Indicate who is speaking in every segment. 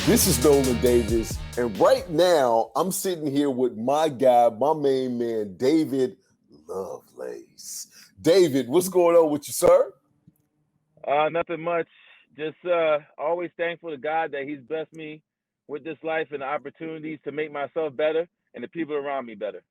Speaker 1: This is Nolan Davis, and right now I'm sitting here with my guy, my main man, David Lovelace. David, what's going on with you, sir?
Speaker 2: Nothing much. Just always thankful to God that He's blessed me with this life and the opportunities to make myself better and the people around me better.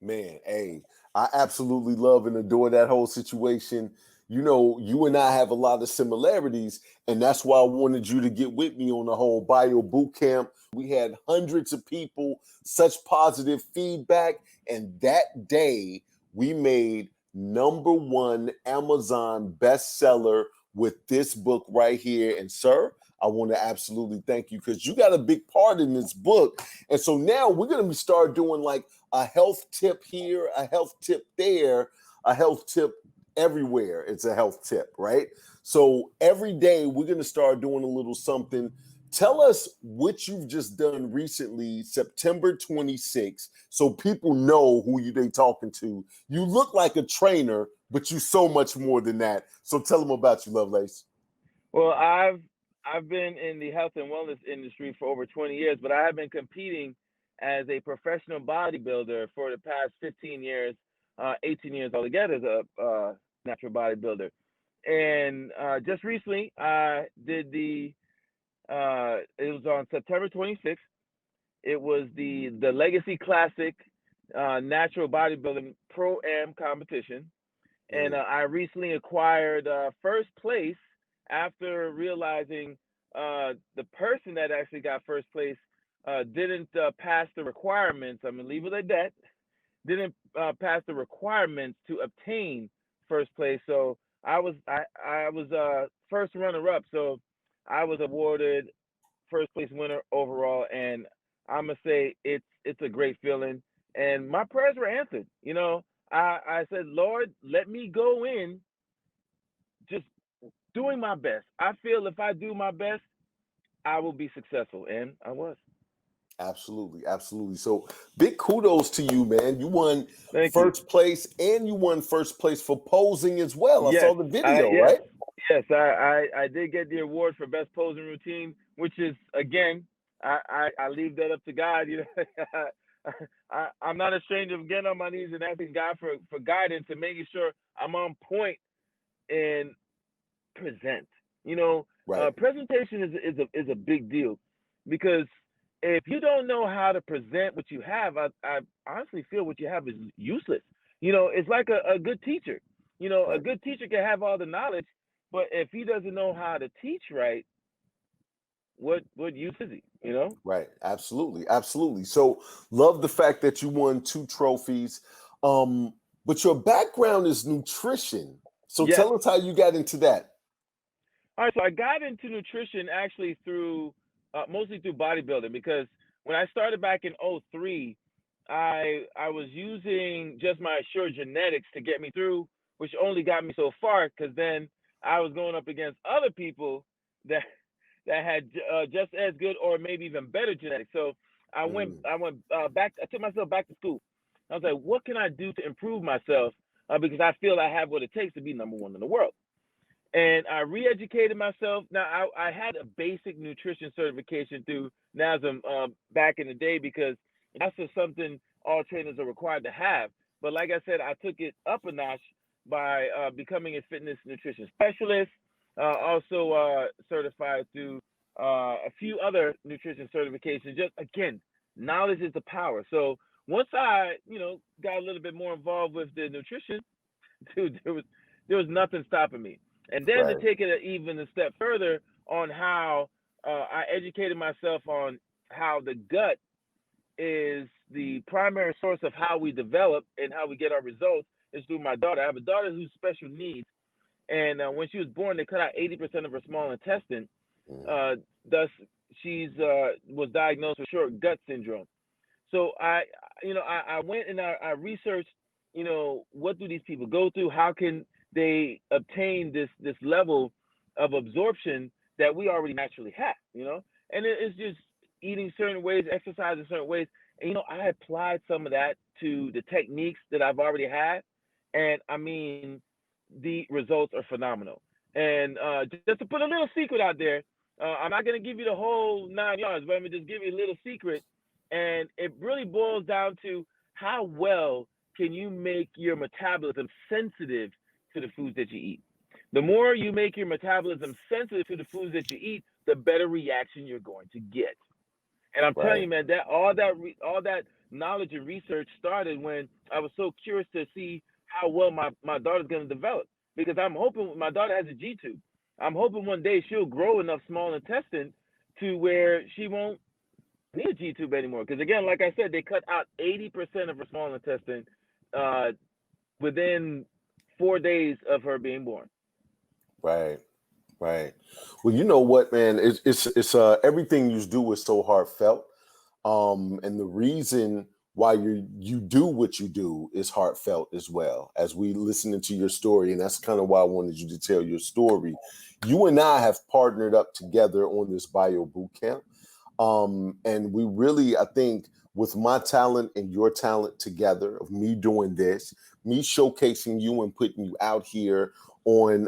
Speaker 1: Man, hey, I absolutely love and adore that whole situation. You know, you and I have a lot of similarities, and that's why I wanted you to get with me on the whole bio boot camp. We had hundreds of people, such positive feedback, and that day we made number one Amazon bestseller with this book right here. And sir, I want to absolutely thank you because you got a big part in this book. And so now we're going to start doing like a health tip here, a health tip there, a health tip everywhere. It's a health tip, right? So every day we're going to start doing a little something. Tell us what you've just done recently, September 26th, so people know who they talking to. You look like a trainer, but you so much more than that. So tell them about you, Lovelace.
Speaker 2: Well, I've been in the health and wellness industry for over 20 years, but I have been competing as a professional bodybuilder for the past 15 years, 18 years altogether as a natural bodybuilder. And just recently, I did it was on September 26th. It was the Legacy Classic Natural Bodybuilding Pro Am competition, and I recently acquired first place after realizing the person that actually got first place didn't pass the requirements. I'm gonna leave it at that. Didn't pass the requirements to obtain first place. So I was first runner up. So I was awarded first place winner overall, and I'm gonna say it's a great feeling. And my prayers were answered. I said, Lord, let me go in just doing my best. I feel if I do my best, I will be successful, and I was.
Speaker 1: Absolutely, absolutely. So big kudos to you, man. You won
Speaker 2: Thank you.
Speaker 1: first place and you won first place for posing as well. I
Speaker 2: Yes,
Speaker 1: saw the
Speaker 2: I
Speaker 1: video,
Speaker 2: yes
Speaker 1: right?
Speaker 2: yes I did get the award for best posing routine, which is again I leave that up to God. I'm not ashamed of getting on my knees and asking God for guidance and making sure I'm on point and present.
Speaker 1: Right.
Speaker 2: Presentation is a big deal because if you don't know how to present what you have, I honestly feel what you have is useless. It's like a good teacher. A
Speaker 1: Right.
Speaker 2: good teacher can have all the knowledge, but if he doesn't know how to teach right, what use is he?
Speaker 1: Right. Absolutely. Absolutely. So love the fact that you won two trophies. But your background is nutrition. So
Speaker 2: Yes.
Speaker 1: tell us how you got into that.
Speaker 2: All right, so I got into nutrition actually through mostly through bodybuilding because when I started back in '03, I was using just my Assure genetics to get me through, which only got me so far because then I was going up against other people that that had just as good or maybe even better genetics. So
Speaker 1: Mm,
Speaker 2: I went back. I took myself back to school. I was like, what can I do to improve myself? Because I feel I have what it takes to be number one in the world, and I re-educated myself. Now I had a basic nutrition certification through NASM back in the day because that's just something all trainers are required to have. But like I said, I took it up a notch by becoming a fitness nutrition specialist. Also certified through a few other nutrition certifications. Just again, knowledge is the power. So once I, got a little bit more involved with the nutrition, dude, there was nothing stopping me. And then to
Speaker 1: right.
Speaker 2: take it even a step further on how I educated myself on how the gut is the primary source of how we develop and how we get our results is through my daughter. I have a daughter who's special needs, and when she was born, they cut out 80% of her small intestine.
Speaker 1: Mm,
Speaker 2: Uh, thus, she's was diagnosed with short gut syndrome. So I went and I researched, what do these people go through? How can they obtain this level of absorption that we already naturally have? And it's just eating certain ways, exercising certain ways. And I applied some of that to the techniques that I've already had, and I mean, the results are phenomenal. And just to put a little secret out there, I'm not going to give you the whole 9 yards, but I'm going to just give you a little secret. And it really boils down to how well can you make your metabolism sensitive to the foods that you eat. The more you make your metabolism sensitive to the foods that you eat, the better reaction you're going to get. And I'm telling
Speaker 1: Right.
Speaker 2: you, man, that all that knowledge and research started when I was so curious to see how well my daughter's going to develop. Because I'm hoping my daughter has a G tube. I'm hoping one day she'll grow enough small intestine to where she won't need a G tube anymore. Because again, like I said, they cut out 80% of her small intestine uh, within 4 days of her being born.
Speaker 1: Right. Right. Well, you know what, man? It's everything you do is so heartfelt. And the reason why you do what you do is heartfelt as well. As we listening to your story, and that's kind of why I wanted you to tell your story. You and I have partnered up together on this bio boot camp. And we really, I think, with my talent and your talent together, of me doing this, me showcasing you and putting you out here on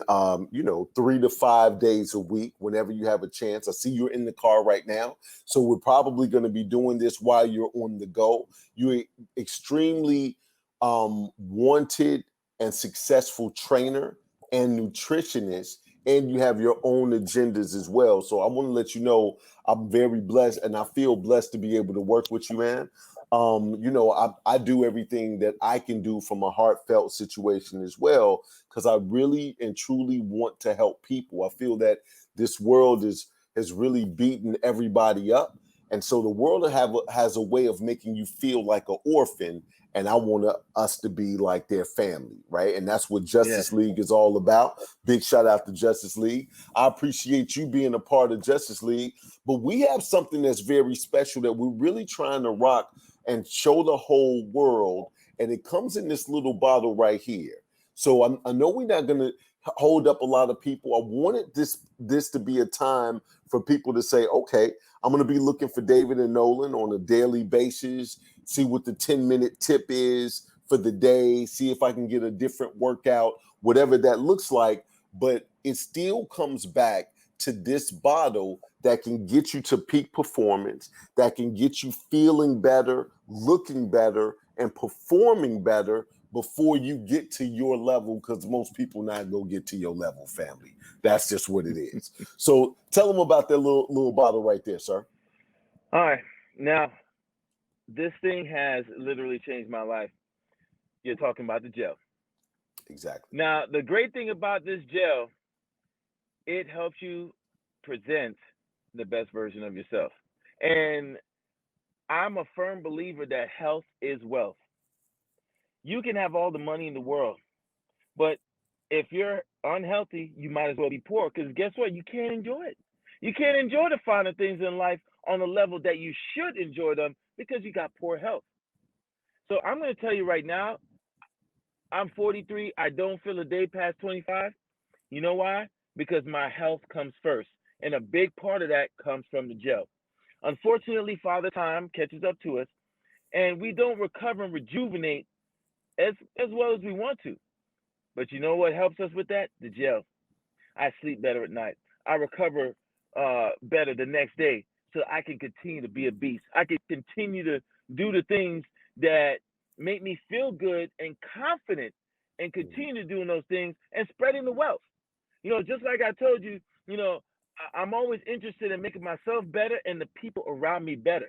Speaker 1: 3 to 5 days a week whenever you have a chance. I see you're in the car right now, so we're probably going to be doing this while you're on the go. You're extremely wanted and successful trainer and nutritionist, and you have your own agendas as well. So I want to let you know I'm very blessed, and I feel blessed to be able to work with you, man. I do everything that I can do from a heartfelt situation as well, because I really and truly want to help people. I feel that this world has really beaten everybody up. And so the world has a way of making you feel like an orphan. And I want us to be like their family, right? And that's what
Speaker 2: Yes.
Speaker 1: Justice League is all about. Big shout out to Justice League. I appreciate you being a part of Justice League. But we have something that's very special that we're really trying to rock and show the whole world. And it comes in this little bottle right here. So I know we're not going to hold up a lot of people. I wanted this to be a time for people to say, okay, I'm going to be looking for David and Nolan on a daily basis, see what the 10-minute tip is for the day, see if I can get a different workout, whatever that looks like. But it still comes back to this bottle that can get you to peak performance, that can get you feeling better, looking better, and performing better before you get to your level, because most people not go get to your level, family. That's just what it is. So tell them about that little bottle right there, sir.
Speaker 2: All right. Now, this thing has literally changed my life. You're talking about the gel.
Speaker 1: Exactly.
Speaker 2: Now, the great thing about this gel, it helps you present the best version of yourself. And I'm a firm believer that health is wealth. You can have all the money in the world, but if you're unhealthy, you might as well be poor, because guess what? You can't enjoy it. You can't enjoy the finer things in life on the level that you should enjoy them because you got poor health. So I'm going to tell you right now, I'm 43. I don't feel a day past 25. You know why? Because my health comes first. And a big part of that comes from the gel. Unfortunately, Father Time catches up to us, and we don't recover and rejuvenate as well as we want to. But you know what helps us with that? The gel. I sleep better at night. I recover better the next day, so I can continue to be a beast. I can continue to do the things that make me feel good and confident, and continue doing those things and spreading the wealth. Just like I told you, I'm always interested in making myself better and the people around me better.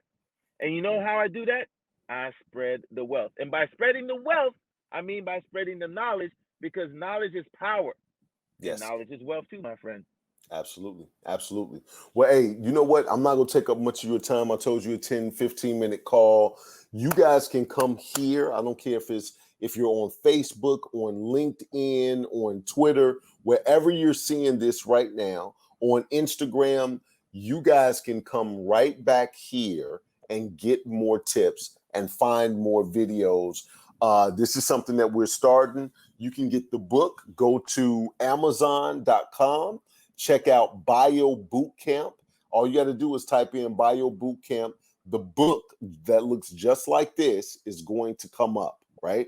Speaker 2: And you know how I do that? I spread the wealth. And by spreading the wealth, I mean by spreading the knowledge, because knowledge is power. And
Speaker 1: Yes.
Speaker 2: knowledge is wealth too, my friend.
Speaker 1: Absolutely. Absolutely. Well, hey, you know what? I'm not going to take up much of your time. I told you a 10, 15-minute call. You guys can come here. I don't care if you're on Facebook, on LinkedIn, on Twitter, wherever you're seeing this right now, on Instagram, you guys can come right back here and get more tips and find more videos. This is something that we're starting. You can get the book. Go to Amazon.com. Check out Bio Bootcamp. All you got to do is type in Bio Bootcamp. The book that looks just like this is going to come up, right?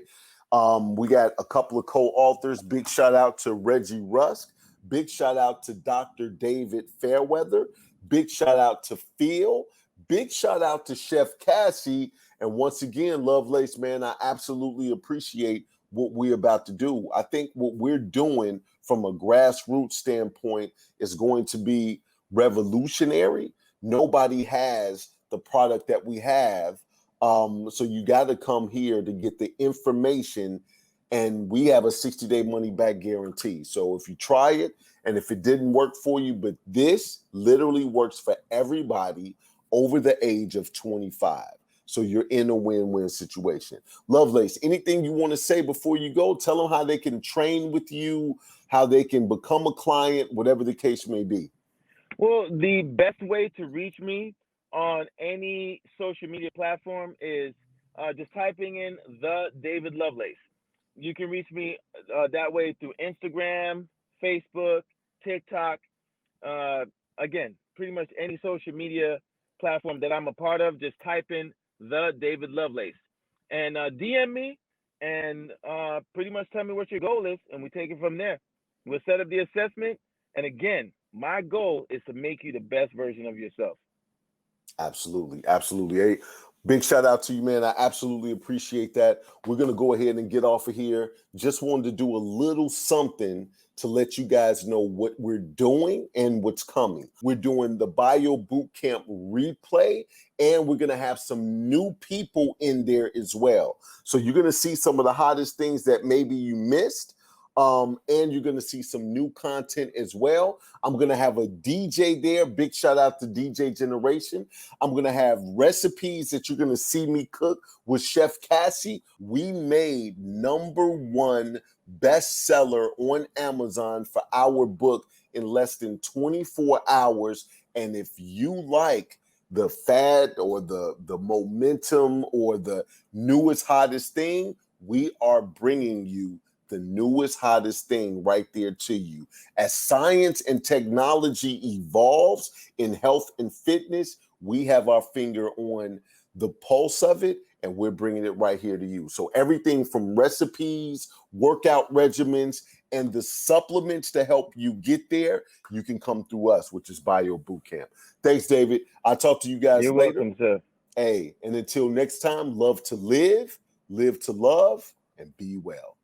Speaker 1: We got a couple of co-authors. Big shout out to Reggie Rusk. Big shout out to Dr. David Fairweather. Big shout out to Phil. Big shout out to Chef Cassie. And once again, Lovelace, man, I absolutely appreciate what we're about to do. I think what we're doing from a grassroots standpoint is going to be revolutionary. Nobody has the product that we have. So you got to come here to get the information, and we have a 60-day money-back guarantee. So if you try it, and if it didn't work for you, but this literally works for everybody over the age of 25. So you're in a win-win situation. Lovelace, anything you want to say before you go? Tell them how they can train with you, how they can become a client, whatever the case may be.
Speaker 2: Well, the best way to reach me on any social media platform is just typing in the David Lovelace. You can reach me that way through Instagram, Facebook, TikTok. Again, pretty much any social media platform that I'm a part of, just type in the David Lovelace and DM me and pretty much tell me what your goal is, and we take it from there. We'll set up the assessment. And again, my goal is to make you the best version of yourself.
Speaker 1: Absolutely. Absolutely. Hey, big shout out to you, man. I absolutely appreciate that. We're going to go ahead and get off of here. Just wanted to do a little something to let you guys know what we're doing and what's coming. We're doing the Bio Bootcamp replay, and we're going to have some new people in there as well. So you're going to see some of the hottest things that maybe you missed. And you're going to see some new content as well. I'm going to have a DJ there. Big shout out to DJ Generation. I'm going to have recipes that you're going to see me cook with Chef Cassie. We made #1 bestseller on Amazon for our book in less than 24 hours. And if you like the fad or the momentum or the newest, hottest thing, we are bringing you the newest, hottest thing right there to you. As science and technology evolves in health and fitness, we have our finger on the pulse of it, and we're bringing it right here to you. So everything from recipes, workout regimens, and the supplements to help you get there, you can come through us, which is Bio Bootcamp. Thanks, David. I'll talk to you guys
Speaker 2: You're
Speaker 1: later.
Speaker 2: welcome, sir.
Speaker 1: Hey, and until next time, love to live to love, and be well.